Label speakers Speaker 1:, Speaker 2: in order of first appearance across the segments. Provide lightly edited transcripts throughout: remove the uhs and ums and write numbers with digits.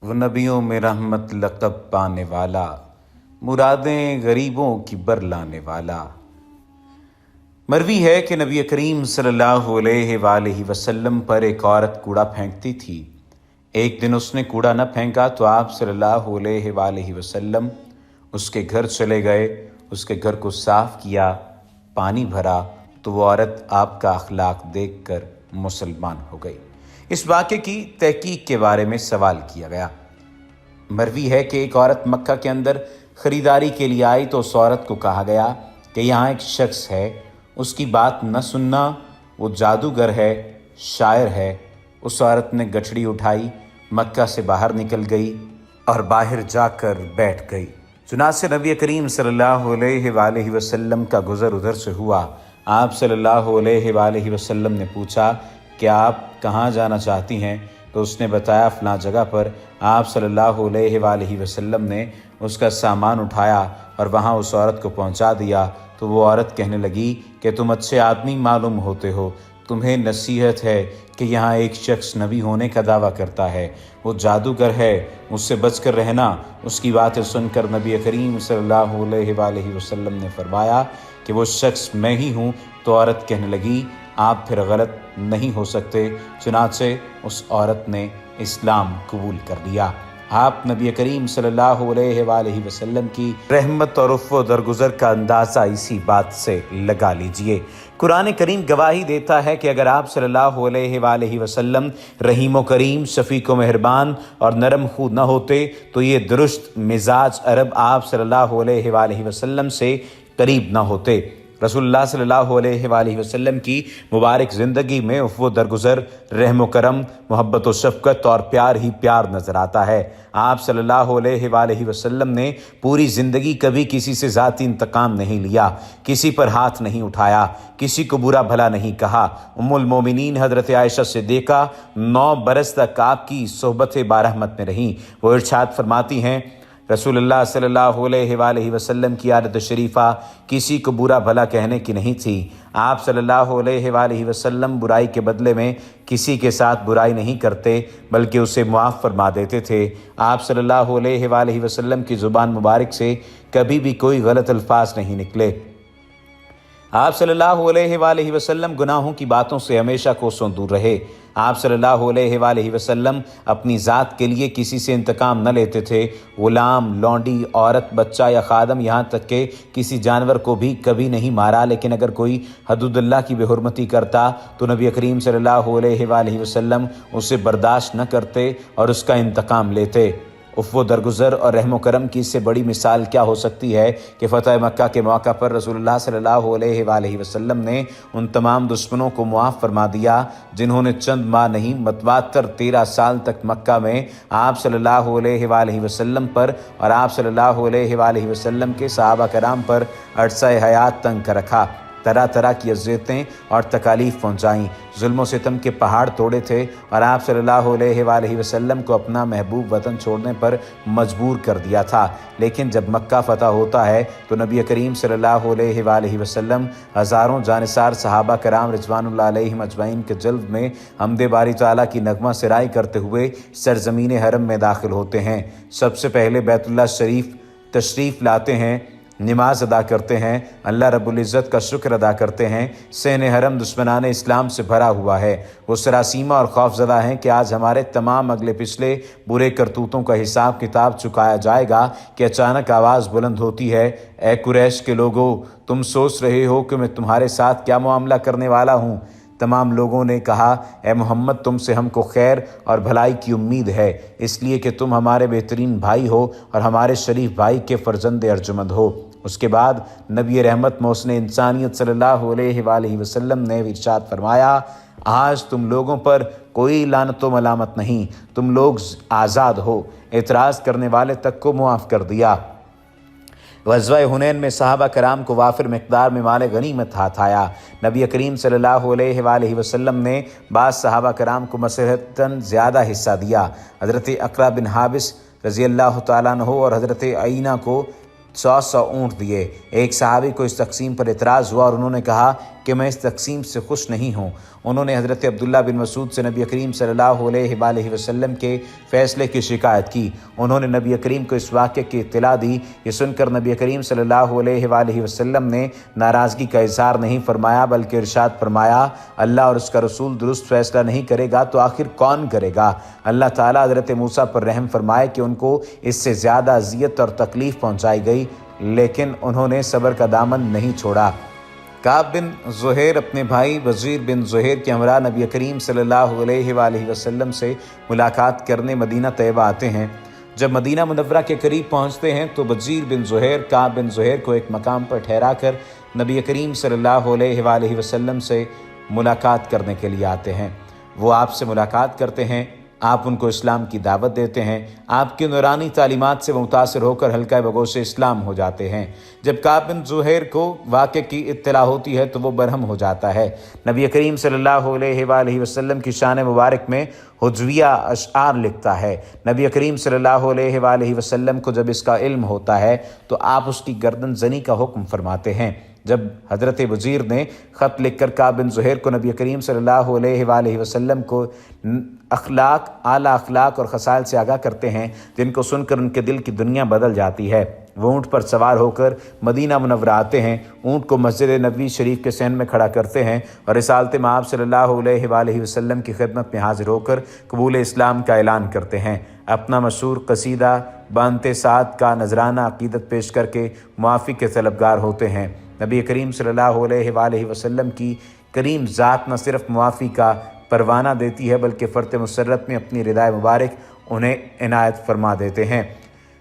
Speaker 1: وہ نبیوں میں رحمت لقب پانے والا، مرادیں غریبوں کی برلانے والا۔ مروی ہے کہ نبی کریم صلی اللہ علیہ وآلہ وسلم پر ایک عورت کوڑا پھینکتی تھی۔ ایک دن اس نے کوڑا نہ پھینکا تو آپ صلی اللہ علیہ وآلہ وسلم اس کے گھر چلے گئے، اس کے گھر کو صاف کیا، پانی بھرا تو وہ عورت آپ کا اخلاق دیکھ کر مسلمان ہو گئی۔ اس واقعے کی تحقیق کے بارے میں سوال کیا گیا۔ مروی ہے کہ ایک عورت مکہ کے اندر خریداری کے لیے آئی تو اس عورت کو کہا گیا کہ یہاں ایک شخص ہے، اس کی بات نہ سننا، وہ جادوگر ہے، شاعر ہے۔ اس عورت نے گٹھڑی اٹھائی، مکہ سے باہر نکل گئی اور باہر جا کر بیٹھ گئی۔ چنانچہ نبی کریم صلی اللہ علیہ وآلہ وسلم کا گزر ادھر سے ہوا۔ آپ صلی اللہ علیہ وآلہ وسلم نے پوچھا کہ آپ کہاں جانا چاہتی ہیں؟ تو اس نے بتایا فلاں جگہ پر۔ آپ صلی اللہ علیہ وآلہ وسلم نے اس کا سامان اٹھایا اور وہاں اس عورت کو پہنچا دیا تو وہ عورت کہنے لگی کہ تم اچھے آدمی معلوم ہوتے ہو، تمہیں نصیحت ہے کہ یہاں ایک شخص نبی ہونے کا دعویٰ کرتا ہے، وہ جادوگر ہے، اس سے بچ کر رہنا۔ اس کی باتیں سن کر نبی کریم صلی اللہ علیہ وآلہ وسلم نے فرمایا کہ وہ شخص میں ہی ہوں۔ تو عورت کہنے لگی آپ پھر غلط نہیں ہو سکتے۔ چنانچہ اس عورت نے اسلام قبول کر لیا۔ آپ نبی کریم صلی اللہ علیہ وآلہ وسلم کی رحمت اور عفو درگزر کا اندازہ اسی بات سے لگا لیجئے۔ قرآن کریم گواہی دیتا ہے کہ اگر آپ صلی اللہ علیہ وآلہ وسلم رحیم و کریم، شفیق و مہربان اور نرم خو نہ ہوتے تو یہ درست مزاج عرب آپ صلی اللہ علیہ وآلہ وسلم سے قریب نہ ہوتے۔ رسول اللہ صلی اللہ علیہ وآلہ وسلم کی مبارک زندگی میں عفو درگزر، رحم و کرم، محبت و شفقت اور پیار ہی پیار نظر آتا ہے۔ آپ صلی اللہ علیہ وآلہ وسلم نے پوری زندگی کبھی کسی سے ذاتی انتقام نہیں لیا، کسی پر ہاتھ نہیں اٹھایا، کسی کو برا بھلا نہیں کہا۔ ام المومنین حضرت عائشہ صدیقہ 9 برس تک آپ کی صحبت برحمت میں رہیں۔ وہ ارشاد فرماتی ہیں رسول اللہ صلی اللہ علیہ وآلہ وسلم کی عادت شریفہ کسی کو برا بھلا کہنے کی نہیں تھی۔ آپ صلی اللہ علیہ وآلہ وسلم برائی کے بدلے میں کسی کے ساتھ برائی نہیں کرتے بلکہ اسے معاف فرما دیتے تھے۔ آپ صلی اللہ علیہ وآلہ وسلم کی زبان مبارک سے کبھی بھی کوئی غلط الفاظ نہیں نکلے۔ آپ صلی اللہ علیہ وآلہ وسلم گناہوں کی باتوں سے ہمیشہ کوسوں دور رہے۔ آپ صلی اللہ علیہ وآلہ وسلم اپنی ذات کے لیے کسی سے انتقام نہ لیتے تھے۔ غلام، لونڈی، عورت، بچہ یا خادم، یہاں تک کہ کسی جانور کو بھی کبھی نہیں مارا، لیکن اگر کوئی حدود اللہ کی بے حرمتی کرتا تو نبی کریم صلی اللہ علیہ وآلہ وسلم اسے برداشت نہ کرتے اور اس کا انتقام لیتے۔ عفو درگزر اور رحم و کرم کی اس سے بڑی مثال کیا ہو سکتی ہے کہ فتح مکہ کے موقع پر رسول اللہ صلی اللہ علیہ وآلہ وسلم نے ان تمام دشمنوں کو معاف فرما دیا جنہوں نے چند ماہ نہیں متواتر 13 سال تک مکہ میں آپ صلی اللہ علیہ وآلہ وسلم پر اور آپ صلی اللہ علیہ وآلہ وسلم کے صحابہ کرام پر عرصہ حیات تنگ کر رکھا، طرح طرح کی اذیتیں اور تکالیف پہنچائیں، ظلم و ستم کے پہاڑ توڑے تھے اور آپ صلی اللہ علیہ وآلہ وسلم کو اپنا محبوب وطن چھوڑنے پر مجبور کر دیا تھا۔ لیکن جب مکہ فتح ہوتا ہے تو نبی کریم صلی اللہ علیہ وآلہ وسلم ہزاروں جانثار صحابہ کرام رضوان اللہ علیہم اجمعین کے جلد میں حمد باری تعالیٰ کی نغمہ سرائی کرتے ہوئے سرزمین حرم میں داخل ہوتے ہیں۔ سب سے پہلے بیت اللہ شریف تشریف لاتے ہیں، نماز ادا کرتے ہیں، اللہ رب العزت کا شکر ادا کرتے ہیں۔ صحن حرم دشمنان اسلام سے بھرا ہوا ہے، وہ سراسیمہ اور خوف زدہ ہیں کہ آج ہمارے تمام اگلے پچھلے برے کرتوتوں کا حساب کتاب چکایا جائے گا کہ اچانک آواز بلند ہوتی ہے، اے قریش کے لوگو، تم سوچ رہے ہو کہ میں تمہارے ساتھ کیا معاملہ کرنے والا ہوں؟ تمام لوگوں نے کہا اے محمد، تم سے ہم کو خیر اور بھلائی کی امید ہے، اس لیے کہ تم ہمارے بہترین بھائی ہو اور ہمارے شریف بھائی کے فرزند ارجمند ہو۔ اس کے بعد نبی رحمت محسن انسانیت صلی اللہ علیہ وآلہ وسلم نے ارشاد فرمایا آج تم لوگوں پر کوئی لعنت و ملامت نہیں، تم لوگ آزاد ہو۔ اعتراض کرنے والے تک کو معاف کر دیا۔ غزوہ حنین میں صحابہ کرام کو وافر مقدار میں مال غنیمت ہاتھ آیا۔ نبی کریم صلی اللہ علیہ وآلہ وسلم نے بعض صحابہ کرام کو مصلحتاً زیادہ حصہ دیا۔ حضرت اقرا بن حابس رضی اللہ تعالیٰ عنہ اور حضرت عینہ کو 100 اونٹ دیے۔ ایک صحابی کو اس تقسیم پر اعتراض ہوا اور انہوں نے کہا کہ मैं इस तकसीम से खुश नहीं हूँ। उन्होंने हज़रत अब्दुल्ला बिन मसूद से नबी करीम सल्लल्लाहु अलैहि वसल्लम के फ़ैसले की शिकायत की। उन्होंने नबी करीम को इस वाक़े की इत्तला दी। ये सुनकर नबी करीम सल्लल्लाहु अलैहि वसल्लम ने नाराज़गी का इज़हार नहीं फरमाया, बल्कि इरशाद फरमाया, अल्लाह और उसका रसूल दुरुस्त फ़ैसला नहीं करेगा तो आखिर कौन करेगा। अल्लाह ताला हज़रत मूसा पर रहम फरमाए कि उनको इससे ज़्यादा अज़ियत और तकलीफ़ पहुँचाई गई, लेकिन उन्होंने सब्र का दामन नहीं छोड़ा। काब बिन ज़ुहैर अपने भाई वज़ीर बिन ज़ुहैर के हमरा नबी करीम सल्लल्लाहु अलैहि वसल्लम से मुलाकात करने मदीना तैयबा आते हैं। जब मदीना मुनव्वरा के करीब पहुंचते हैं तो वज़ीर बिन ज़ुहैर काब बिन ज़ुहैर को एक मकाम पर ठहरा कर नबी करीम सल्लल्लाहु अलैहि वसल्लम से मुलाकात करने के लिए आते हैं। वो आपसे मुलाकात करते हैं, आप उनको इस्लाम की दावत देते हैं। आपकी नूरानी तालीमात से मुतासिर होकर हल्का बगोश इस्लाम हो जाते हैं। जब काब बिन ज़ुहैर को वाक़े की इत्तला होती है तो वो बरहम हो जाता है। नबी करीम सल्लल्लाहु अलैहि वसल्लम की शान मुबारक में हुज्विया अशआर लिखता है। नबी करीम सल्लल्लाहु अलैहि वसल्लम को जब इसका इल्म होता है तो आप उसकी गर्दन जनी का हुक्म फरमाते हैं। जब हज़रत वज़ीर ने ख़त लिखकर काब बिन ज़ुहैर को नबी करीम सल्लल्लाहु अलैहि वसल्लम को आला अखलाक और खसाल से आगाह करते हैं, जिनको सुनकर उनके दिल की दुनिया बदल जाती है। वो ऊँट पर सवार होकर मदीना मुनव्वरा आते हैं, ऊँट को मस्जिद नबवी शरीफ के सहन में खड़ा करते हैं और रिसालत मआब सल्लल्लाहु अलैहि वसल्लम की खिदमत में हाजिर होकर कबूल इस्लाम का ऐलान करते हैं। अपना मशहूर कसीदा बानते साथ का नजराना अकीदत पेश करके मुआफ़ी के तलबगार होते हैं। नबी करीम सल्लल्लाहु अलैहि वसल्लम की करीम ज़ात न सिर्फ मुआफ़ी का परवाना देती है, बल्कि फ़र्त मुसर्रत में अपनी रिदाए मुबारक उन्हें इनायत फरमा देते हैं।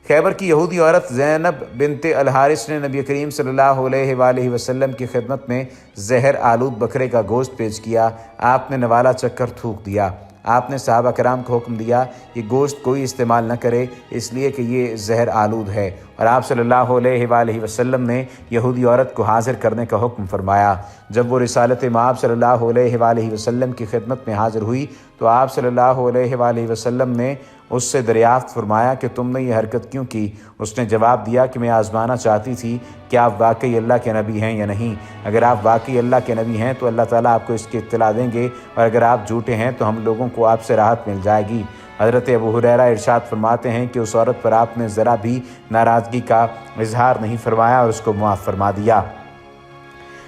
Speaker 1: खैबर की यहूदी औरत ज़ैनब बिनते अल हारिस ने नबी करीम सल्लल्लाहु अलैहि वसल्लम की खिदमत में ज़हर आलूद बकरे का गोश्त पेश किया। आपने नवाला चक्कर थूक दिया। आपने सहाबा कराम को हुक्म दिया कि गोश्त कोई इस्तेमाल न करे, इसलिए कि ये ज़हर आलूद है, और आप सल्लल्लाहु अलैहि वसल्लम ने यहूदी औरत को हाज़िर करने का हुक्म फरमाया। जब वो रिसालत मआब सल्लल्लाहु अलैहि वसल्लम की खिदमत में हाज़िर हुई तो आप सल्लल्लाहु अलैहि वसल्लम ने उससे दरियाफ़्त फरमाया कि तुमने ये हरकत क्यों की। उसने जवाब दिया कि मैं आज़माना चाहती थी कि आप वाकई अल्लाह के नबी हैं या नहीं। अगर आप वाकई अल्लाह के नबी हैं तो अल्लाह ताला आपको इसकी इत्तला देंगे, और अगर आप झूठे हैं तो हम लोगों को आपसे राहत मिल जाएगी। हज़रत अबू हुरैरा इरशाद फरमाते हैं कि उस औरत पर आपने ज़रा भी नाराज़गी का इजहार नहीं फरमाया और उसको मुआफ़ फरमा दिया।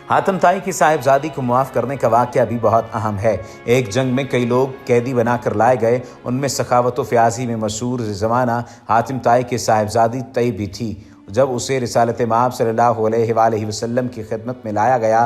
Speaker 1: हातिम ताई की साहिबजादी को मुआफ़ करने का वाक़या भी बहुत अहम है। एक जंग में कई लोग कैदी बनाकर लाए गए, उनमें सखावत व फ़याज़ी में मशहूर ज़माना हातिम ताई की साहिबजादी तई भी थी। जब उसे रिसालत मआब सल्लल्लाहु अलैहि वसल्लम की खिदमत में लाया गया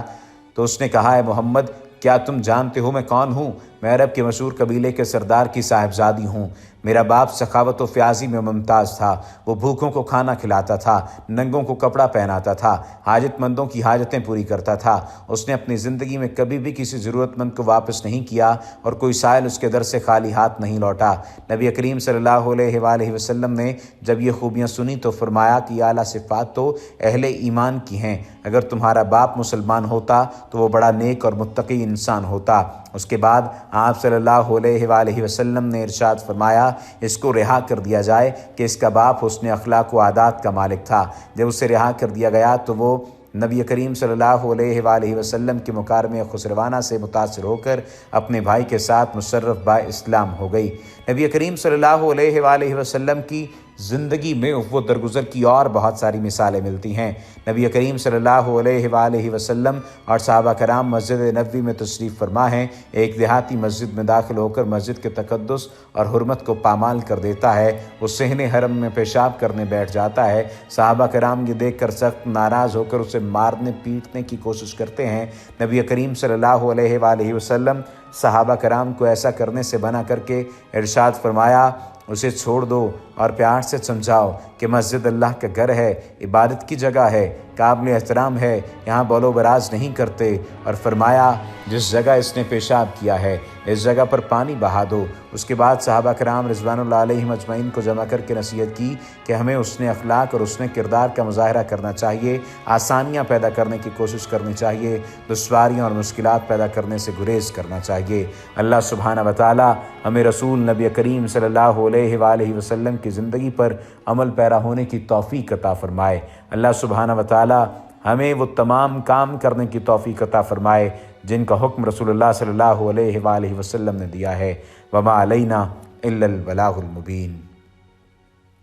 Speaker 1: तो उसने कहा, है मोहम्मद, क्या तुम जानते हो मैं कौन हूँ? मैं अरब के मशहूर कबीले के सरदार की साहिबजादी हूँ। मेरा बाप सखावत व फ़याज़ी में मुमताज़ था। वो भूखों को खाना खिलाता था, नंगों को कपड़ा पहनाता था, हाजतमंदों की हाजतें पूरी करता था। उसने अपनी ज़िंदगी में कभी भी किसी ज़रूरतमंद को वापस नहीं किया और कोई साइल उसके दर से खाली हाथ नहीं लौटा। नबी करीम सल्लल्लाहु अलैहि वसल्लम ने जब ये खूबियाँ सुनी तो फरमाया कि आला सिफ़ात तो अहले ईमान की हैं। अगर तुम्हारा बाप मुसलमान होता तो वो बड़ा नेक और मुत्तकी इंसान होता। उसके बाद आप सल्लल्लाहु अलैहि वसल्लम ने इरशाद फरमाया, इसको रिहा कर दिया जाए कि इसका बाप हुस्न अखलाक व आदात का मालिक था। जब उसे रिहा कर दिया गया तो वो नबी करीम सल्लल्लाहु अलैहि वसल्लम के मुकारमे खुसरवाना से मुतासिर होकर अपने भाई के साथ मुशर्रफ बा इस्लाम हो गई। नबी करीम सल्लल्लाहु अलैहि वसल्लम की ज़िंदगी में वो दरगुज़र की और बहुत सारी मिसालें मिलती हैं। नबी करीम सल्लल्लाहु अलैहि वसल्लम और सहाबा कराम मस्जिद नबवी में तशरीफ़ फरमा हैं। एक देहाती मस्जिद में दाखिल होकर मस्जिद के तक़द्दुस और हुर्मत को पामाल कर देता है। वो सहने हरम में पेशाब करने बैठ जाता है। सहाबा कराम ये देख कर सख्त नाराज़ होकर उसे मारने पीटने की कोशिश करते हैं। नबी करीम सल्लल्लाहु अलैहि वसल्लम सहाबा कराम को ऐसा करने से मना करके इरशाद फरमाया, उसे छोड़ दो और प्यार से समझाओ कि मस्जिद अल्लाह का घर है, इबादत की जगह है, काबिल एहतराम है, यहाँ बोलो बराज नहीं करते। और फरमाया, जिस जगह इसने पेशाब किया है इस जगह पर पानी बहा दो। उसके बाद सहाबा कराम रिज़वानुल्लाह अलैहिम अजमईन को जमा करके नसीहत की कि हमें उसने अखलाक और उसने किरदार का मुज़ाहरा करना चाहिए, आसानियाँ पैदा करने की कोशिश करनी चाहिए, दुश्वारियाँ और मुश्किलात पैदा करने से गुरेज करना चाहिए। अल्लाह सुब्हानहू व तआला हमें रसूल नबी करीम सल्लल्लाहु अलैहि वसल्लम की ज़िंदगी पर अमल पैरा होने की तौफ़ीक़ अता फ़रमाए। अल्लाह सुब्हानहू व तआला ہمیں وہ تمام کام کرنے کی توفیق عطا فرمائے جن کا حکم رسول اللہ صلی اللہ علیہ وآلہ وسلم نے دیا ہے۔ وما علینا الا البلاغ المبین۔